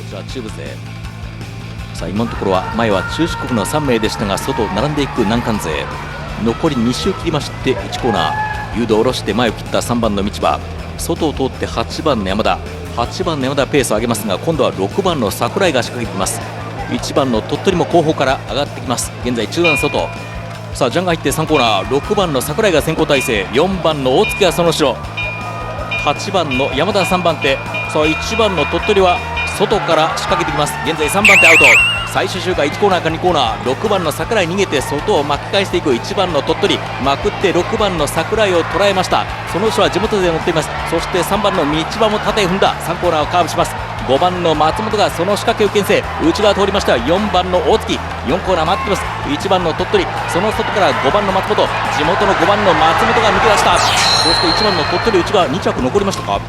ちら中部勢、さあ今のところは前は中四国の3名でしたが、外を並んでいく南関勢、残り2周切りまして1コーナー、誘導を下ろして前を切った3番の道場、外を通って8番の山田、ペースを上げますが、今度は6番の櫻井が仕掛けてきます。1番の鳥取も後方から上がってきます。現在中段外、さあジャンが入って3コーナー、6番の櫻井が先行体制、4番の大月はその後ろ、8番の山田3番手、さあ1番の鳥取は外から仕掛けてきます。現在3番手アウト、最終周回1コーナーか2コーナー、6番の櫻井逃げて外を巻き返していく1番の鳥取、まくって6番の櫻井を捉えました。その後ろは地元勢乗っています。そして3番の道場も縦へ踏んだ3コーナーをカーブします。5番の松本がその仕掛けを牽制、内側通りました。4番の大月、4コーナー待っています。1番の鳥取、その外から5番の松本、地元の5番の松本が抜け出した。そして1番の鳥取内側2着残りましたか。